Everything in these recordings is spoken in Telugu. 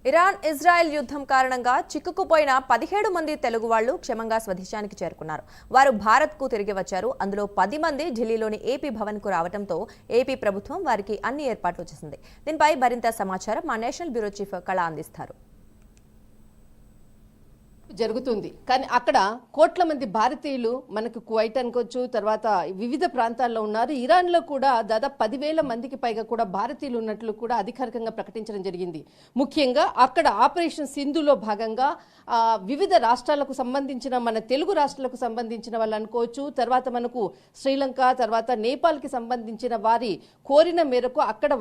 ఇరాన్ ఇజ్రాయెల్ యుద్ధం కారణంగా చిక్కుకుపోయిన 17 మంది తెలుగు వాళ్లు క్షేమంగా స్వదేశానికి చేరుకున్నారు. వారు భారత్కు తిరిగి వచ్చారు. అందులో 10 మంది ఢిల్లీలోని ఏపీ భవన్కు రావడంతో ఏపీ ప్రభుత్వం వారికి అన్ని ఏర్పాట్లు చేసింది. దీనిపై మరింత సమాచారం మా నేషనల్ బ్యూరో చీఫ్ కళ అందిస్తారు. జరుగుతుంది కానీ అక్కడ కోట్ల మంది భారతీయులు మనకు కువైట్ అనుకోవచ్చు, తర్వాత వివిధ ప్రాంతాల్లో ఉన్నారు. ఇరాన్లో కూడా దాదాపు 10,000 మందికి పైగా కూడా భారతీయులు ఉన్నట్లు కూడా అధికారికంగా ప్రకటించడం జరిగింది. ముఖ్యంగా అక్కడ ఆపరేషన్ సింధులో భాగంగా వివిధ రాష్ట్రాలకు సంబంధించిన మన తెలుగు రాష్ట్రాలకు సంబంధించిన వాళ్ళు అనుకోవచ్చు, తర్వాత మనకు శ్రీలంక, తర్వాత నేపాల్కి సంబంధించిన వారి కోరిన మేరకు అక్కడ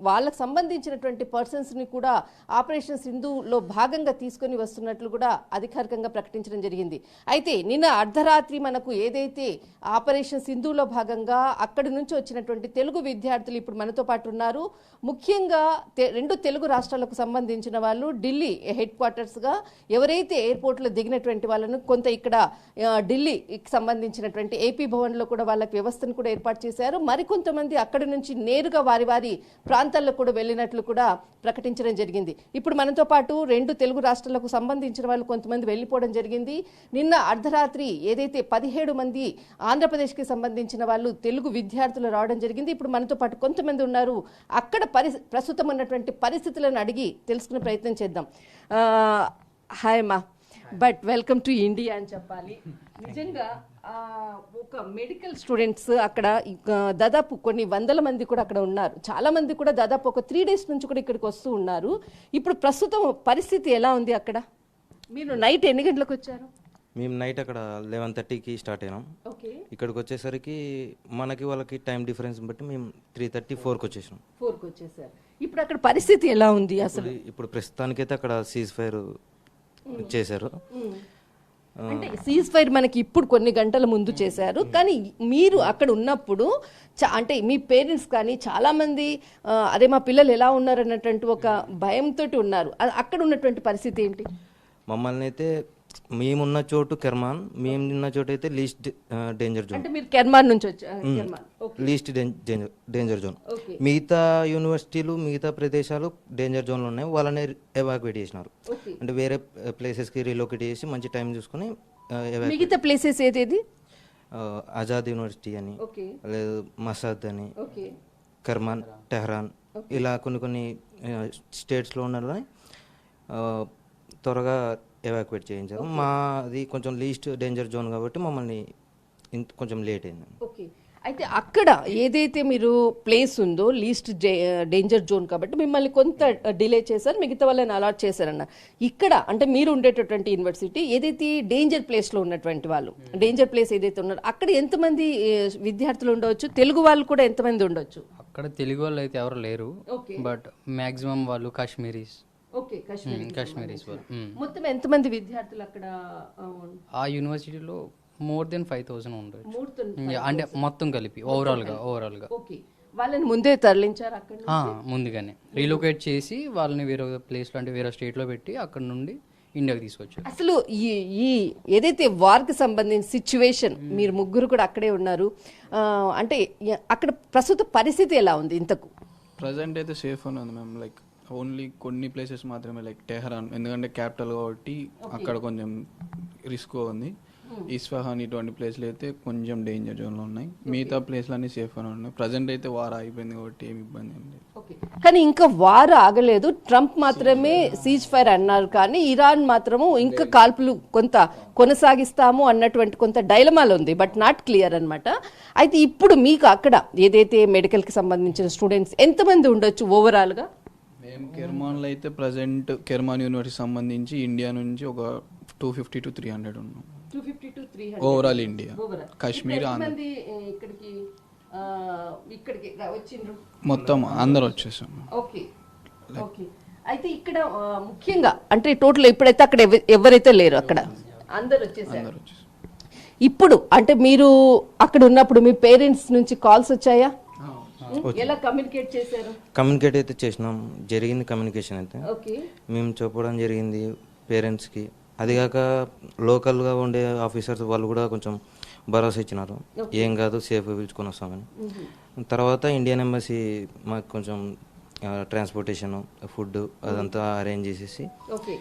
వాళ్ళకు సంబంధించినటువంటి పర్సన్స్ని కూడా ఆపరేషన్ సింధులో భాగంగా తీసుకొని వస్తున్నట్లు కూడా అధికారికంగా ప్రకటించడం జరిగింది. అయితే నిన్న అర్ధరాత్రి మనకు ఏదైతే ఆపరేషన్ సింధులో భాగంగా అక్కడి నుంచి వచ్చినటువంటి తెలుగు విద్యార్థులు ఇప్పుడు మనతో పాటు ఉన్నారు. ముఖ్యంగా 2 తెలుగు రాష్ట్రాలకు సంబంధించిన వాళ్ళు ఢిల్లీ హెడ్ క్వార్టర్స్గా ఎవరైతే ఎయిర్పోర్ట్లో దిగినటువంటి వాళ్ళను కొంత ఇక్కడ ఢిల్లీకి సంబంధించినటువంటి ఏపీ భవన్లో కూడా వాళ్ళకి వ్యవస్థను కూడా ఏర్పాటు చేశారు. మరికొంతమంది అక్కడి నుంచి నేరుగా వారి ప్రాంతాల్లో కూడా వెళ్ళినట్లు కూడా ప్రకటించడం జరిగింది. ఇప్పుడు మనతో పాటు 2 తెలుగు రాష్ట్రాలకు సంబంధించిన వాళ్ళు కొంతమంది వెళ్ళిపోవడం జరిగింది. నిన్న అర్ధరాత్రి ఏదైతే 17 మంది ఆంధ్రప్రదేశ్కి సంబంధించిన వాళ్ళు తెలుగు విద్యార్థులు రావడం జరిగింది. ఇప్పుడు మనతో పాటు కొంతమంది ఉన్నారు. అక్కడ ప్రస్తుతం ఉన్నటువంటి పరిస్థితులను అడిగి తెలుసుకునే ప్రయత్నం చేద్దాం. హాయ్ మా, బట్ వెల్కమ్ టు ఇండియా అని చెప్పాలి. నిజంగా ఒక మెడికల్ స్టూడెంట్స్ అక్కడ దాదాపు కొన్ని వందల మంది కూడా అక్కడ ఉన్నారు. చాలా మంది కూడా దాదాపు ఒక 3 days నుంచి కూడా ఇక్కడికి వస్తూ ఉన్నారు. ఇప్పుడు ప్రస్తుతం పరిస్థితి ఎలా ఉంది అక్కడ? మీరు నైట్ ఎన్ని గంటలకు వచ్చారు? మేము నైట్ అక్కడ 11:30కి స్టార్ట్ అయినాం. ఇక్కడికి వచ్చేసరికి మనకి వాళ్ళకి టైం డిఫరెన్స్ బట్టి మేము 3:30, 4కి వచ్చేసాం. 4కి వచ్చేసారు. ఇప్పుడు అక్కడ పరిస్థితి ఎలా ఉంది అసలు? ఇప్పుడు ప్రస్తుతానికైతే అక్కడ సీజ్ ఫైర్ చేశారు. అంటే సీజ్ ఫైర్ మనకి ఇప్పుడు కొన్ని గంటల ముందు చేశారు, కానీ మీరు అక్కడ ఉన్నప్పుడు అంటే మీ పేరెంట్స్ కానీ చాలా మంది అదే మా పిల్లలు ఎలా ఉన్నారు అన్నటువంటి ఒక భయంతో ఉన్నారు. అక్కడ ఉన్నటువంటి పరిస్థితి ఏంటి? మమ్మల్ని అయితే మేమున్న చోటు కెర్మాన్, మేము ఉన్న చోటు అయితే లీస్ట్ డేంజర్ జోన్. అంటే మీరు కెర్మాన్ నుంచి వచ్చారు? Least danger zone. మిగతా యూనివర్సిటీలు, మిగతా ప్రదేశాలు డేంజర్ జోన్లు ఉన్నాయి. వాళ్ళని ఎవాక్యుయేట్ చేసినారు. అంటే వేరే ప్లేసెస్కి రీలొకేట్ చేసి మంచి టైం చూసుకుని. మిగతా ప్లేసెస్ ఏదేది? ఆజాద్ యూనివర్సిటీ అని, లేదు మసాద్ అని, కర్మాన్, టెహ్రాన్, ఇలా కొన్ని స్టేట్స్లో ఉన్న త్వరగా ఎవాక్యుయేట్ చేయించారు. మాది కొంచెం లీస్ట్ డేంజర్ జోన్ కాబట్టి మమ్మల్ని కొంచెం లేట్ అయింది. ఓకే, అయితే అక్కడ ఏదైతే మీరు ప్లేస్ ఉందో లీస్ట్ డేంజర్ జోన్ కాబట్టి మిమ్మల్ని కొంత డిలే చేశారు, మిగతా వాళ్ళని అలాట్ చేశారన్న. ఇక్కడ అంటే మీరు ఉండేటటువంటి యూనివర్సిటీ ఏదైతే డేంజర్ ప్లేస్లో ఉన్నటువంటి వాళ్ళు, డేంజర్ ప్లేస్ ఏదైతే ఉన్నారో అక్కడ ఎంతమంది విద్యార్థులు ఉండవచ్చు? తెలుగు వాళ్ళు కూడా ఎంతమంది ఉండొచ్చు? అక్కడ తెలుగు వాళ్ళు అయితే ఎవరు లేరు, బట్ మ్యాక్సిమం వాళ్ళు కాశ్మీరీస్. కాశ్మీరీస్ వాళ్ళు. మొత్తం ఎంతమంది విద్యార్థులు అక్కడ? ఆ యూనివర్సిటీలో more than 5,000 ఉండొచ్చు, అంటే మొత్తం కలిపి ఓవరాల్ గా. వాళ్ళని ముందే తరలించారు అక్కడ? ముందుగానే రీలొకేట్ చేసి వాళ్ళని వేరే ప్లేస్ లో, అంటే వేరే స్టేట్ లో పెట్టి అక్కడ నుండి ఇండియాకి తీసుకొచ్చారు. అసలు ఈ ఏదైతే వార్కి సంబంధించిన సిచ్యువేషన్, మీరు ముగ్గురు కూడా అక్కడే ఉన్నారు, అంటే అక్కడ ప్రస్తుత పరిస్థితి ఎలా ఉంది? ఇంతకు ప్రజెంట్ అయితే సేఫ్ అని ఉంది మ్యామ్. లైక్ ఓన్లీ కొన్ని ప్లేసెస్ మాత్రమే, లైక్ టెహ్రాన్ ఎందుకంటే క్యాపిటల్ కాబట్టి అక్కడ కొంచెం రిస్క్ ఉంది. ఇస్ఫహాన్ ఇటువంటి ప్లేస్లు అయితే కొంచెం డేంజర్ జోన్లో ఉన్నాయి. మిగతా ప్లేస్లు అన్నీ సేఫ్ అని ఉన్నాయి. ప్రజెంట్ అయితే వార్ అయిపోయింది కాబట్టి ఏమి ఇబ్బంది ఏం లేదు. కానీ ఇంకా వార్ ఆగలేదు. ట్రంప్ మాత్రమే సీజ్ ఫైర్ అన్నారు, కానీ ఇరాన్ మాత్రము ఇంకా కాల్పులు కొంత కొనసాగిస్తాము అన్నటువంటి కొంత డైలమాలు ఉంది, బట్ నాట్ క్లియర్ అన్నమాట. అయితే ఇప్పుడు మీకు అక్కడ ఏదైతే మెడికల్కి సంబంధించిన స్టూడెంట్స్ ఎంతమంది ఉండొచ్చు ఓవరాల్గా? మేము కెర్మాన్లో అయితే ప్రజెంట్ కెర్మాన్ యూనివర్సిటీ సంబంధించి ఇండియా నుంచి ఒక 250 to 300 ఉన్నాం. 250 to 300 ఓవరాల్ ఇండియా, కాశ్మీర్, ఇక్కడికి వచ్చిండ్రు మొత్తం అందరు వచ్చేసాం. ఓకే. అయితే ఇక్కడ ముఖ్యంగా అంటే టోటల్ ఇప్పుడైతే అక్కడ ఎవరైతే లేరు, అక్కడ అందరు వచ్చేసారు. ఇప్పుడు అంటే మీరు అక్కడ ఉన్నప్పుడు మీ పేరెంట్స్ నుంచి కాల్స్ వచ్చాయా? ఎలా కమ్యూనికేట్ చేశారు? కమ్యూనికేట్ అయితే చేసినాం, జరిగింది కమ్యూనికేషన్ అయితే. మేము చెప్పడం జరిగింది పేరెంట్స్కి. అదిగాక లోకల్గా ఉండే ఆఫీసర్స్ వాళ్ళు కూడా కొంచెం భరోసా ఇచ్చినారు, ఏం కాదు సేఫ్గా పిలుచుకొని వస్తామని. తర్వాత ఇండియన్ ఎంబసీ మాకు కొంచెం ట్రాన్స్పోర్టేషన్, ఫుడ్ అదంతా అరేంజ్ చేసేసి ఓకే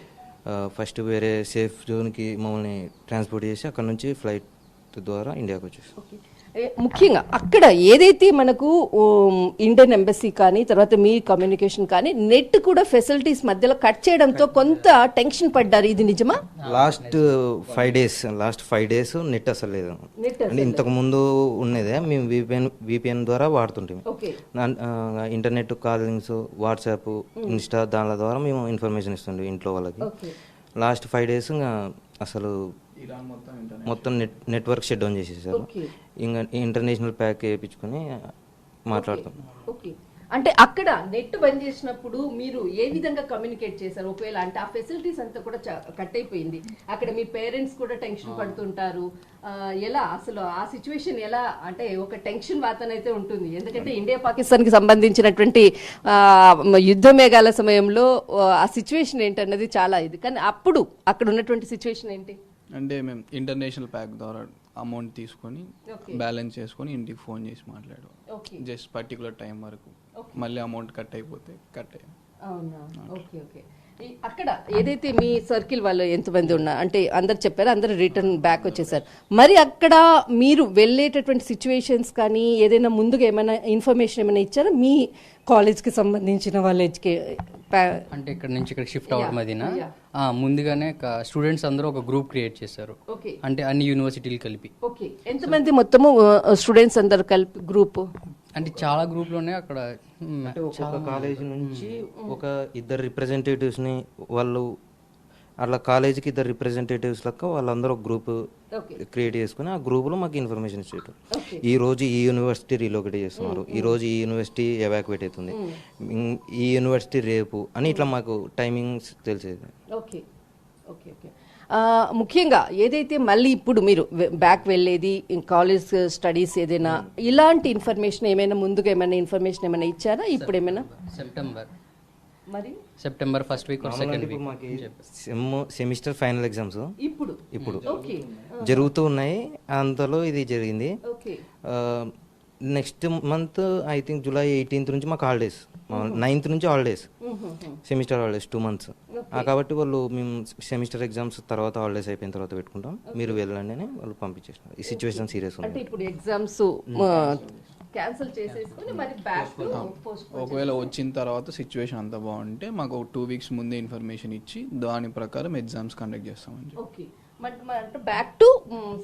ఫస్ట్ వేరే సేఫ్ జోన్కి మమ్మల్ని ట్రాన్స్పోర్ట్ చేసి అక్కడ నుంచి ఫ్లైట్ ద్వారా ఇండియాకి వచ్చేసి. ముఖ్యంగా అక్కడ ఏదైతే మనకు ఇండియన్ ఎంబసీ కానీ తర్వాత మీ కమ్యూనికేషన్ కానీ నెట్ కూడా ఫెసిలిటీస్ మధ్యలో కట్ చేయడంతో కొంత టెన్షన్ పడ్డారు, ఇది నిజమా? లాస్ట్ 5 days నెట్ అసలు లేదు. అంటే ఇంతకు ముందు ఉన్నదే మేము విపిఎన్ ద్వారా వాడుతుంటాం. Okay internet callings, WhatsApp, Insta దానిల ద్వారా మేము ఇన్ఫర్మేషన్ ఇస్తుండే ఇంట్లో వాళ్ళకి. లాస్ట్ 5 days ఇంకా అసలు మొత్తం నెట్వర్క్ షట్ డౌన్ చేసేసారు. ఇంకా ఇంటర్నేషనల్ ప్యాక్ వేయించుకొని మాట్లాడతాం. ఓకే అంటే అక్కడ నెట్ బంద్ చేసినప్పుడు మీరు ఏ విధంగా కమ్యూనికేట్ చేశారు? ఒకవేళ అంటే ఆ ఫెసిలిటీస్ అంతా కూడా కట్ అయిపోయింది, అక్కడ మీ పేరెంట్స్ కూడా టెన్షన్ పడుతుంటారు, ఎలా అసలు ఆ సిచ్యువేషన్ ఎలా? అంటే ఒక టెన్షన్ వాతావరణం అయితే ఉంటుంది, ఎందుకంటే ఇండియా పాకిస్తాన్ కి సంబంధించినటువంటి యుద్ధ మేఘాల సమయంలో ఆ సిచ్యువేషన్ ఏంటన్నది చాలా ఇది. కానీ అప్పుడు అక్కడ ఉన్నటువంటి సిచ్యువేషన్ ఏంటి అంటే మేము ఇంటర్నేషనల్ ప్యాక్ ద్వారా అమౌంట్ తీసుకొని బ్యాలెన్స్ చేసుకొని ఇంటికి ఫోన్ చేసి మాట్లాడాం. జస్ట్ పర్టికులర్ టైం వరకు, మళ్ళీ అమౌంట్ కట్ అయిపోతే కట్ అయ్యాం. అవునా? Okay okay. అక్కడ ఏదైతే మీ సర్కిల్ వాళ్ళు ఎంతమంది ఉన్నా అంటే అందరు చెప్పారు, అందరు రిటర్న్ బ్యాక్ వచ్చేసారు. మరి అక్కడ మీరు వెళ్ళేటటువంటి సిచ్యువేషన్స్ కానీ ఏదైనా ముందుగా ఏమైనా ఇన్ఫర్మేషన్ ఏమైనా ఇచ్చారా మీ కాలేజ్కి సంబంధించిన వాళ్ళ అంటే ఇక్కడ నుంచి ఇక్కడ షిఫ్ట్ అవ్వడం అదినా ముందుగానే స్టూడెంట్స్ అందరూ ఒక గ్రూప్ క్రియేట్ చేశారు, అంటే అన్ని యూనివర్సిటీలు కలిపి. ఓకే ఎంతమంది మొత్తము స్టూడెంట్స్ అందరు కలిపి గ్రూప్? అంటే చాలా గ్రూప్లోనే అక్కడ ఒక కాలేజ్ నుంచి ఒక 2 రిప్రజెంటేటివ్స్ని వాళ్ళు అట్లా కాలేజీకి 2 రిప్రజెంటేటివ్స్ లెక్క వాళ్ళందరూ ఒక గ్రూప్ క్రియేట్ చేసుకుని ఆ గ్రూప్లో మాకు ఇన్ఫర్మేషన్ ఇచ్చేటు. ఈ రోజు ఈ యూనివర్సిటీ రీలోకేట్ చేస్తున్నారు, ఈ రోజు ఈ యూనివర్సిటీ ఎవాక్యువేట్ అవుతుంది, ఈ యూనివర్సిటీ రేపు అని ఇట్లా మాకు టైమింగ్స్ తెలిసేది. Okay okay okay. ముఖ్యంగా ఏదైతే మళ్ళీ ఇప్పుడు మీరు బ్యాక్ వెళ్ళేది కాలేజ్ స్టడీస్ ఏదైనా ఇలాంటి ఇన్ఫర్మేషన్ ఏమైనా ముందుగా ఏమైనా ఇన్ఫర్మేషన్ ఏమైనా ఇచ్చారా? ఇప్పుడు ఏమైనా September first week second week semester final exams ఇప్పుడు జరుగుతూ ఉన్నాయి. అంతలో ఇది జరిగింది. Next month I think July 18th నుంచి మాకు హాలిడేస్, 9th నుంచి హాలిడేస్, సెమిస్టర్ హాలిడేస్ 2 months. కాబట్టి వాళ్ళు మేము సెమిస్టర్ ఎగ్జామ్స్ తర్వాత హాలిడేస్ అయిపోయిన తర్వాత పెట్టుకుంటాం, మీరు వెళ్ళండి అని వాళ్ళు పంపించేసినారు. ఈ సిచ్యువేషన్ సీరియస్ ఉంది. ఇప్పుడు ఎగ్జామ్స్ క్యాన్సిల్ చేసేసుకొని మరి బ్యాక్ ఒకవేళ వచ్చిన తర్వాత సిచ్యువేషన్ అంతా బాగుంటే మాకు 2 weeks ముందే ఇన్ఫర్మేషన్ ఇచ్చి దాని ప్రకారం ఎగ్జామ్స్ కండక్ట్ చేస్తామని. ఓకే బ్యాక్ టు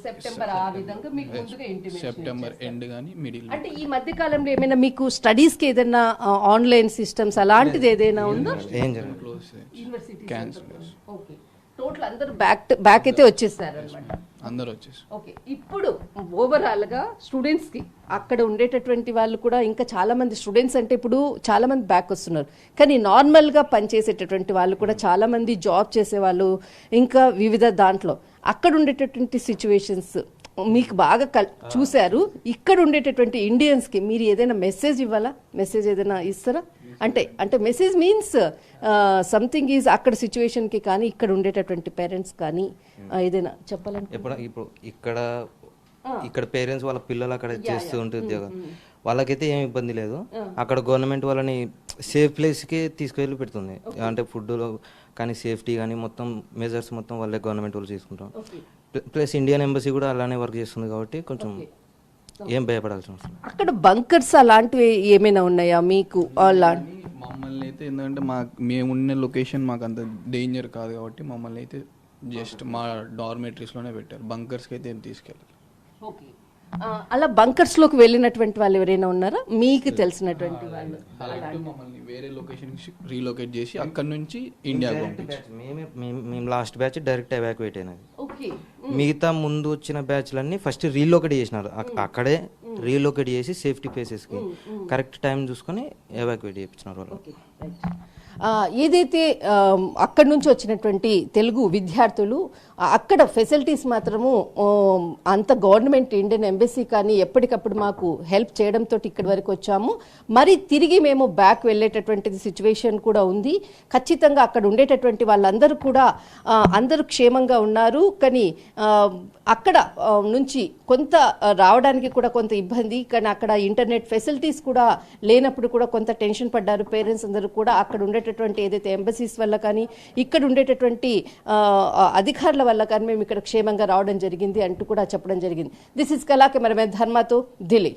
సెప్టెంబర్ ఆ విధంగా మీకు ముందుగా ఇంటిమేషన్ సెప్టెంబర్ ఎండ్ గానీ మిడిల్. అంటే ఈ మధ్య కాలంలో ఏమైనా మీకు స్టడీస్ కి ఏదైనా ఆన్లైన్ సిస్టమ్స్ అలాంటిది ఏదైనా ఉందా? ఏం జరగదు, యూనివర్సిటీ క్యాన్సిల్. ఓకే టోటల్ అందరూ బ్యాక్ అయితే వచ్చేసారు అన్నమాట. అందరూ వచ్చేసి. ఓకే ఇప్పుడు ఓవరాల్ గా స్టూడెంట్స్ కి అక్కడ ఉండేటటువంటి వాళ్ళు కూడా ఇంకా చాలా మంది స్టూడెంట్స్ అంటే ఇప్పుడు చాలా మంది బ్యాక్ వస్తున్నారు, కానీ నార్మల్ గా పనిచేసేటటువంటి వాళ్ళు కూడా చాలా మంది జాబ్ చేసే వాళ్ళు ఇంకా వివిధ దాంట్లో అక్కడ ఉండేటటువంటి సిచ్యువేషన్స్ మీకు బాగా చూశారు. ఇక్కడ ఉండేటటువంటి ఇండియన్స్ కి మీరు ఏదైనా మెసేజ్ ఇవ్వాలా? మెసేజ్ ఏదైనా ఇస్తారా? అంటే మెసేజ్ మీన్స్ సంథింగ్ ఈజ్ అక్కడ సిచ్యువేషన్ కి కానీ ఇక్కడ ఉండేటటువంటి పేరెంట్స్ కానీ ఏదైనా చెప్పాలంటే ఇప్పుడు ఇక్కడ పేరెంట్స్ వాళ్ళ పిల్లలు అక్కడ చేస్తూ ఉంటే ఉద్యోగం వాళ్ళకైతే ఏం ఇబ్బంది లేదు. అక్కడ గవర్నమెంట్ వాళ్ళని సేఫ్ ప్లేస్కి తీసుకువెళ్ళి పెడుతుంది, అంటే ఫుడ్లో కానీ సేఫ్టీ కానీ మొత్తం మెజర్స్ మొత్తం వాళ్ళే గవర్నమెంట్ వాళ్ళు తీసుకుంటాం. ప్లస్ ఇండియన్ ఎంబసీ కూడా అలానే వర్క్ చేస్తుంది కాబట్టి కొంచెం ఏం భయపడాల్సిన అవసరం. అక్కడ బంకర్స్ అలాంటివి ఏమైనా ఉన్నాయా మీకు? మమ్మల్ని అయితే ఎందుకంటే మేమున్న లొకేషన్ మాకు అంత డేంజర్ కాదు కాబట్టి మమ్మల్ని అయితే జస్ట్ మా డార్మెటరీస్లోనే పెట్టారు, బంకర్స్కి అయితే ఏం తీసుకెళ్ళారు. ఓకే అలా బంకర్స్ లోకి వెళ్ళినటువంటి వాళ్ళు ఎవరైనా ఉన్నారా మీకు తెలిసినటువంటి వాళ్ళు? మమ్మల్ని వేరే లొకేషన్ రీలొకేట్ చేసి అక్కడ నుంచి ఇండియాకి పంపించారు. మేము లాస్ట్ బ్యాచ్ డైరెక్ట్ ఎవాక్యుయేట్ అయినది. మిగతా ముందు వచ్చిన బ్యాచ్లన్నీ ఫస్ట్ రీలొకేట్ చేసినారు, అక్కడే రీలొకేట్ చేసి సేఫ్టీ ప్లేసెస్కి కరెక్ట్ టైం చూసుకొని ఎవాక్యుయేట్ చేయించినారు వాళ్ళు. ఏదైతే అక్కడి నుంచి వచ్చినటువంటి తెలుగు విద్యార్థులు అక్కడ ఫెసిలిటీస్ మాత్రము అంత గవర్నమెంట్ ఇండియన్ ఎంబసీ కానీ ఎప్పటికప్పుడు మాకు హెల్ప్ చేయడంతో ఇక్కడి వరకు వచ్చాము. మరి తిరిగి మేము బ్యాక్ వెళ్ళేటటువంటి సిచ్యువేషన్ కూడా ఉంది. ఖచ్చితంగా అక్కడ ఉండేటటువంటి వాళ్ళందరూ కూడా అందరూ క్షేమంగా ఉన్నారు. కానీ అక్కడ నుంచి కొంత రావడానికి కూడా కొంత ఇబ్బంది, కానీ అక్కడ ఇంటర్నెట్ ఫెసిలిటీస్ కూడా లేనప్పుడు కూడా కొంత టెన్షన్ పడ్డారు పేరెంట్స్ అందరూ కూడా. అక్కడ ఉండేటటువంటి ఏదైతే ఎంబసీస్ వల్ల కానీ ఇక్కడ ఉండేటటువంటి అధికారుల వల్ల కానీ మేము ఇక్కడ క్షేమంగా రావడం జరిగింది అంటూ కూడా చెప్పడం జరిగింది. దిస్ ఇస్ కళా కెమెరామెన్ ధర్మతో ఢిల్లీ.